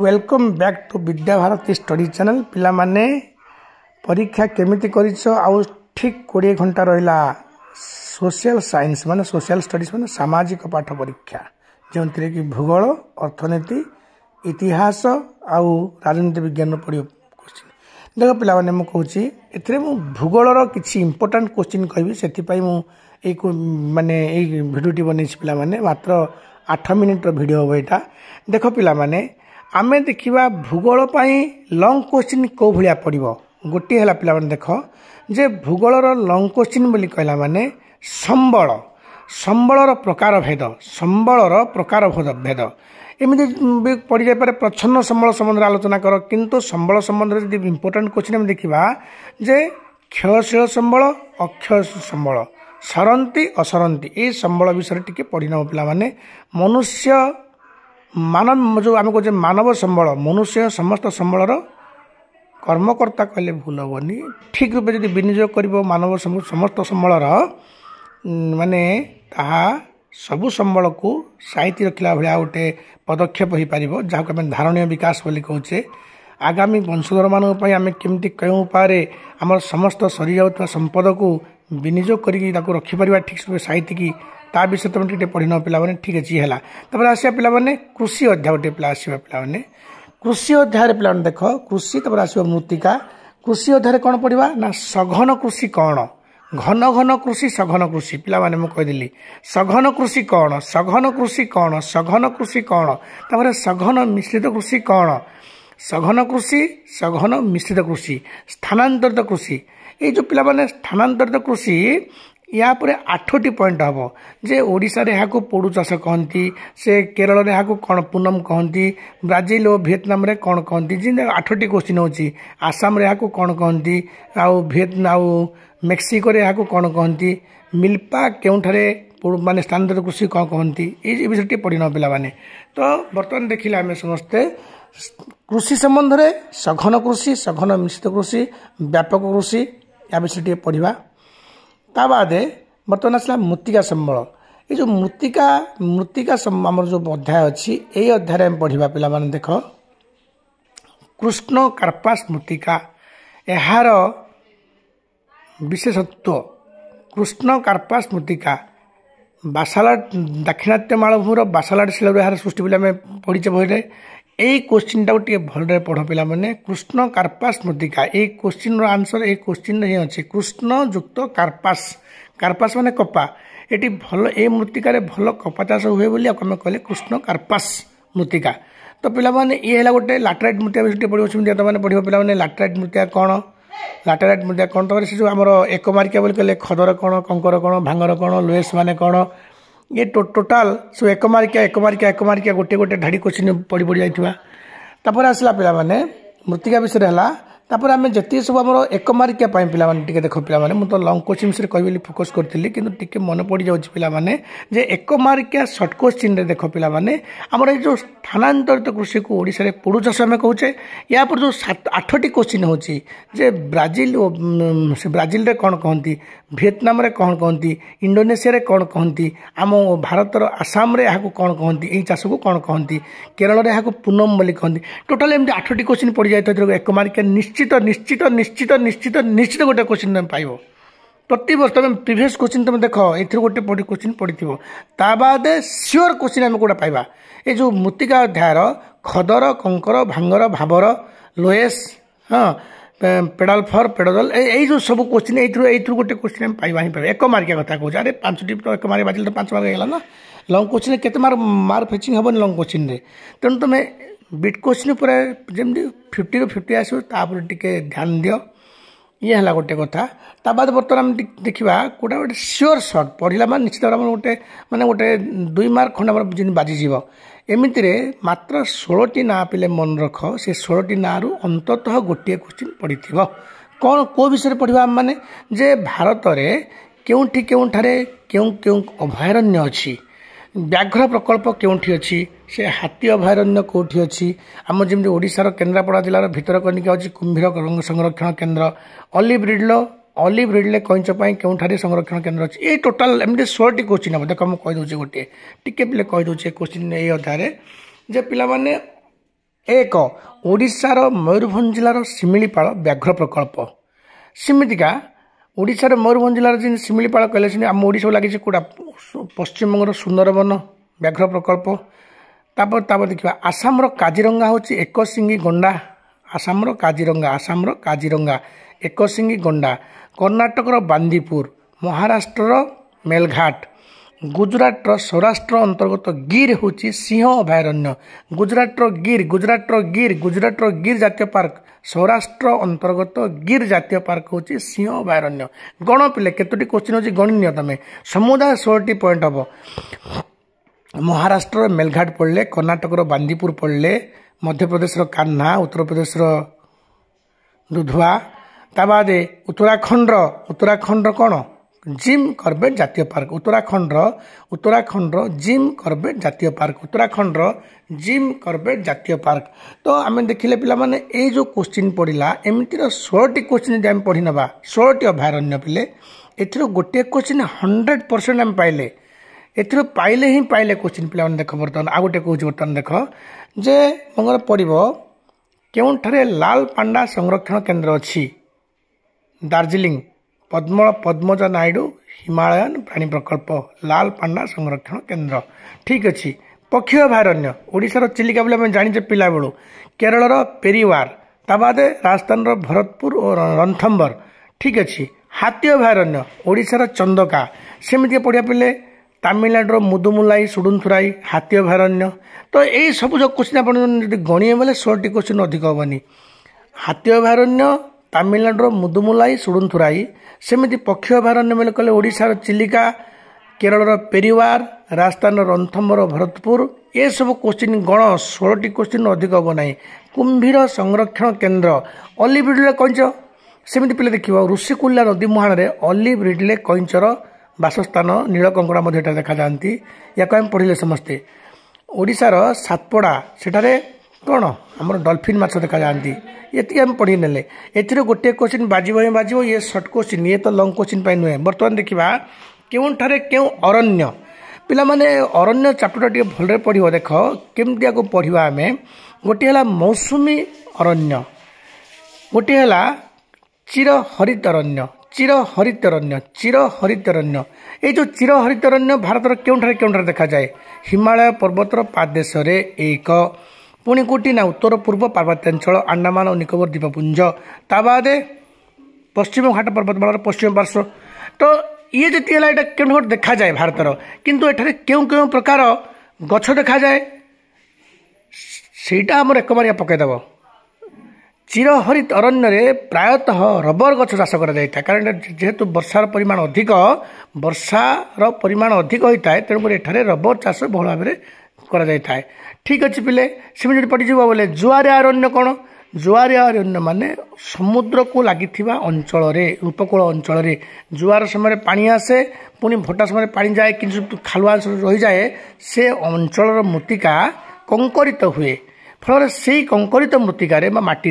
Welcome back to Vidya Bharati study channel पिला माने परीक्षा केमिति करिछ आउ ठीक 20 घंटा रहिला सोशल साइंस माने सोशल स्टडीज माने सामाजिक पाठ परीक्षा जोंतरे कि भूगोल अर्थनीति इतिहास आउ राजनीति विज्ञान पढ़ियो क्वेश्चन देखो पिला माने मु कहूची एथरे मु भूगोल रो किछि इंपोर्टेंट क्वेश्चन कहबी सेति पई मु ए माने ए वीडियोटी बनेछि पिला माने मात्र 8 मिनिट रो वीडियो हो एटा देखो पिला माने आमे देखिबा भूगोल पई लॉन्ग क्वेश्चन को भलिया पड़िबो गोटी हला पिला माने देखो जे भूगोल रो लॉन्ग क्वेश्चन बोली कहला माने संबल संबलर प्रकार भेद संबलर प्रकार भेद एमती पड़ जाए प्रच्छन्न संबल संबंध आलोचना कर किंतु संबल संबंध में इंपोर्टेंट क्वेश्चन आम देखा जे क्षयशील संबल अक्षय संबल सरंती असरंती ये संबल विषय टी पढ़ी नब पिला माने मनुष्य मानव जो आम कहे मानव संबल मनुष्य समस्त संबलर कर्मकर्ता कहले भूल हेनी ठीक रूप से विनियोग कर मानव समस्त संबलर माने ताहा सबु संबल को साइती रखला भाया गोटे पदक्षेप हो पार जहाँ को धारणीय विकास बोली कहचे आगामी वंशधर मानक आम केमती क्यों उपाय आम समस्त सरी जाऊा संपद को विनियोग करके रखिपर ठीक से साइती की ता विषय तुम टे पढ़ी न पे ठीक अच्छे है आसा पे कृषि अध्याय गोटे पे आसवा पे कृषि अध्याय पे देख कृषि आसो मृत्तिका कृषि अध्याय कौन पढ़ा ना सघन कृषि कौन घन घन कृषि सघन कृषि पिला माने मु कहदेली सघन कृषि कौन सघन कृषि कौन सघन कृषि कौन तापर सघन मिश्रित कृषि कौन सघन कृषि सघन मिश्रित कृषि स्थानांतरित कृषि ये जो पिला माने स्थानांतरित कृषि या पर 8टी पॉइंट हम जे ओडिशा रे हाकु पोडु चाष कहती से केरल रे हाकु कौन पूनम कहती ब्राजिल और वियतनाम रे कौन कहती जिन 8टी क्वेश्चन होची आसाम रे हाकु कौन कहती आउ वियतनाम आउ मेक्सिको रे हाकु कौन कहती मिल्पा केउठारे माने स्थानांतरित कृषि कौन कहती ये विषय पढ़ी न पिला माने तो बर्तमान देखिले आम समस्ते कृषि संबंध में सघन कृषि सघन मिश्रित कृषि व्यापक कृषि या विषय पढ़ा ता बादे बर्तमान आसला मृत्तिका संबल ये जो मृत्तिका मृत्तिका आमर जो अध्याय अच्छी यही अध्याय में पढ़ा पिला माने देख कृष्ण कार्पास मृत्तिका यार विशेषत्व कृष्ण कार्पास मृत्तिका बासालाट दाक्षिणात्य मालभूमि बासालाट शिल यार सृष्टि पे पढ़ीचे बही यही क्वेश्चन टाक भल पढ़ पिला माने कृष्ण कार्पास मृत्तिका ये क्वेश्चन आंसर ये क्वेश्चन ही अच्छे कृष्ण युक्त कार्पास कार्पास माने कपा ये भल ये मृत्तिका भल कपा चाष हुए बोली आम कहले कृष्ण कार्पास मृत्तिका तो पिला माने ये है गोटे लाटेराइट मृत्तिका विषय पढ़ो मैंने पढ़ो पिला माने लाटेराइट मृत्तिका कौन लाटेराइट मृत्तिका कौन तो से जो आम एकमार्किया बोली कहले खदर कौन कंकर कौन भांगर कौन लोएस माने कौन ये टोटाल सब एकमार्किया गोटे गोटे ढाड़ी क्वेश्चन पढ़ी पढ़ी जाइए आसला पे मृत्तिका विषय है तापर आम जिते सब आम एकमार्किया पे देख पे मुझे लंग क्वेश्चन विषय कह फोकस करी कि मन पड़ जाने जे एकमार्किया सर्ट क्वेश्चन देख पे आमर ये जो स्थानांतरित कृषि को ओडिशा रे पोडु चाष आम कहचे या पर जो 8टी क्वेश्चन होची जे ब्राजिल ब्राजिल रे कौन कहती वियतनाम रे कौन कहती इंडोनेशिया रे कौन कहती आम भारतर आसाम रे यहाँ कौन कहती यही चाष को कौन कहती केरल रे यहाँ पूनम बोली कहती टोटाल एमती 8टी क्वेश्चन पड़ जाए एकमार्किया निश्चित निश्चित निश्चित निश्चित निश्चित गोटे क्वेश्चन तुम पाइब प्रति वर्ष तुम प्रीवियस क्वेश्चन तुम देख ए गोटे क्वेश्चन पढ़ी ता बाद सियोर क्वेश्चन आम गोटा पाइबा ये जो मृत्तिका अध्यायर खदर कंकर भांगर भावर लोएस हाँ पेडाल फर पेडल यही जो सब क्वेश्चन ये गोटे क्वेश्चन आम पाइबा ही पाइबा एक मार्किया कथा कहे अरे 5टी तो एक मार्क बाजिल तो 5 मार्क होगा ना लंग क्वेश्चन केते मार्क फेचिंग हेनी लंग क्वेश्चन तेणु तुम बिट क्वेश्चन पर जमी 50 ରୁ 50 आसो तापर टिके ध्यान दियो ये है गोटे कथा ता बाद बर्तमान आम देखा गोटे गोटे सियोर सर्ट पढ़ला मान निश्चित भाव गोटे माने गोटे 2 मार्क खंड जिन बाजिज एमितिरे मात्र 16टी ना पिले मन रख से 16टी ना रु अंततः गोटे क्वेश्चन पड़ी कौन को विषय पढ़ा माने जे भारत में केउठी केउठारे केउ केउ अभयारण्य अच्छी व्याघ्र प्रकल्प केउठी अच्छी से हाथी अभयारण्य कौटी अच्छी आम जमी ओडिशार केन्द्रापड़ा जिलार भितरकनिका अच्छी कुंभीर संरक्षण केन्द्र अलिव रिडले कईंच केउठारे संरक्षण केन्द्र अच्छी ये टोटाल एमती 16टी क्वेश्चन हम देख मुझे कहीदे गोटे टिके पे कहीदे क्वेश्चन ये अध्याय जे पिला माने एक ओडिशार मयूरभंज जिलार शिमिलीपाल व्याघ्र प्रकल्प सेमितिका ओडिशार मयूरभंज जिलार जिन शिमिलीपाल कहले आम ओडिशा लगी कौटा पश्चिमबंगर सुंदरवन व्याघ्र प्रकल्प तापर देखा आसामर काजिरंगा हूँ एक सिंगी गंडा आसामर काजिरंगा एक सिंगी गंडा कर्णाटकर बांदीपुर महाराष्ट्र मेलघाट गुजरातर सौराष्ट्र अंतर्गत गिर हूँ सिंह अभयारण्य गुजरातर गिर जातीय पार्क सौराष्ट्र अंतर्गत गिर जातीय पार्क हूँ सिंह अभयारण्य गण पिले केतोटी क्वेश्चन होची गणनीय तमें समुदाय 16 पॉइंट हम महाराष्ट्र मेलघाट पढ़ले कर्णाटकर बांदीपुर पढ़ले मध्य प्रदेश कान्हा उत्तर प्रदेश दुधवा ता बाद उत्तराखंड कौन जिम कॉर्बेट जातीय पार्क उत्तराखंड जिम कॉर्बेट जातीय पार्क जिम कॉर्बेट जातीय पार्क तो आम देखिले पिला माने ए जो क्वेश्चन पड़िला एमती 16 क्वेश्चन जब पढ़ी नवा 16 अभयारण्य पिले एथरो गोटे क्वेश्चन 100% आम पाइले एथरो पाइले ही पाइले क्वेश्चन पिला माने देख बर्तमान आ गोटे कहूँ बर्तमान देख जे मंगल पड़िबो केउठारे लाल पांडा संरक्षण केन्द्र अच्छी दार्जिलिंग पद्मजा नायडू हिमालयन प्राणी प्रकल्प लाल पांडा संरक्षण केन्द्र ठीक अच्छी पक्षी अभयारण्य ओडिशार चिलिका बोले जाने पिला बेलू केरलर पेरिवार ता बाद राजस्थान भरतपुर और रणथम्बर ठीक अच्छी हाथी अभयारण्य ओडिशार चंदका सेमती पढ़िया पिले तमिलनाडुर मुदुमुलाई सुडुनथुराई हाथी अभयारण्य तो यही सब जो क्वेश्चन आप गणिए बेले 16 क्वेश्चन अधिक हेनी हाथी अभयारण्य तमिलनाडुर मुदुमुलाई सुडुनथुराई सेमती पक्षी अभयारण्य बेले कहले ओडिशार चिलिका केरलर पेरिवार राजस्थान रणथम्बर भरतपुर ये सब क्वेश्चन गण 16 क्वेश्चन अधिक हम ना कुंभीर संरक्षण केन्द्र ऑलिव रिडले कईंच सेमती पिले देखिए ऋषिकुल्या नदी मुहाण में ऑलिव रिडले कईंचर बासस्थान नीलकंकड़ा देखा जाती या आम पढ़ले समस्ते ओडिशार सातपड़ा सेठारे कौन आमर डॉल्फिन माछ देखा जाती ये आम पढ़ी नेले एथिरे गोटे क्वेश्चन बाजिबो ये सर्ट क्वेश्चन ये तो लंग क्वेश्चन पाई नुहे बर्तमान देखा केउठारे केउ अरण्य पिला माने अरण्य चैप्टर टी भलरे पढ़िबो देख केमतिया को पढ़िबा आमे गोटे हला मौसुमी अरण्य गोटे हला चिरहरित अरण्य ये जो चिरहरित अरण्य भारतर केउठारे देखा जाए हिमालय पर्वतर पादेश एक पुणी कोटी ना उत्तर पूर्व पार्वत्यांचल अंडमान और निकोबर द्वीपपुंज ताबाद पश्चिम घाट पर्वतमालार पश्चिम पार्श्व तो ये जी के देखा जाए भारतर किंतु एठारे क्यों क्यों प्रकार गछ देखा जाए सेटा आम एक बारिया पकईदेव चिरहरित अरण्य प्रायतः रबर गछ चाष कर कारण जेहेतु वर्षार परिमाण अधिक होता है तेणुक एठारे रबर चाष बहुल भाव कर ठीक अच्छे पिले सेम पड़ीज बोले जुआरिया अरण्य कौन जुआरिया अरण्य माने समुद्र को लगी अंचल उपकूल अंचल जुआर समय पानी आसे पुणी भटा समय पानी जाए कि खालुआ रही जाए से अंचल मृत्तिका कंकरित हुए फल से कंकरित मृत्तिकार माटी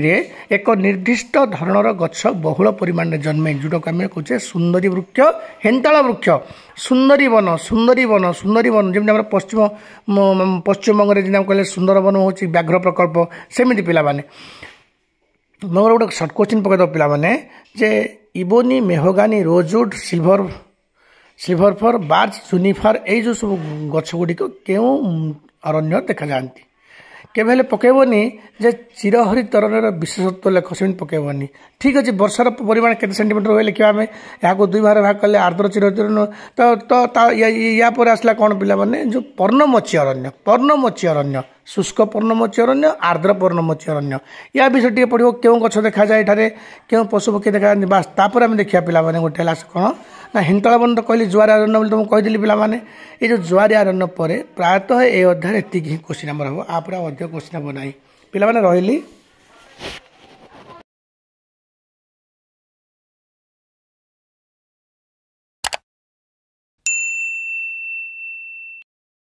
एक निर्दिष्ट धरणर गछ बहुल परिमाण में जन्मे जोटा को आम कहे सुंदरी वृक्ष हेन्ताल वृक्ष सुंदरी वन जमी पश्चिमबंग में कहले सुंदरवन हूँ व्याघ्र प्रकल्प सेमती पिला माने मोर गोटे सर्ट क्वेश्चन पकईद पिला माने जे इबोनी मेहगानी रोजवुड सिल्वर फर बार्च जुनिफर ये जो सब गछ गुड़िक क्यों अरण्य देखा जाती केवल पकेबनी जे चिरहरित अरण्यर विशेषत्व लेख से पकेबनी ठीक अच्छे वर्षार परिमाण केते सेंटीमीटर हुए लिखा आम यहाँ 2 भाग कले आर्द्र चिरहरित तो या आसला कौन पिला माने जो पर्णमोची अरण्य शुष्क पर्णमोची अरण्य आर्द्र पर्णमोची अरण्य या विषय टे पढ़ो क्यों गछ देखा जाए एठारे क्यों पशु पक्षी देखा बास तापर आम देखा पिला माने गोटे हला कौन ना हिंतला वन तो कहली जुआरिया अरण्य बोली तुमको कहीदेली पिला माने ये जो जुआरिया अरण्य पर प्रायतः ये अध्याय एतिक ही क्वेश्चन आमर हम आप क्वेश्चन हम ना पिला माने रही।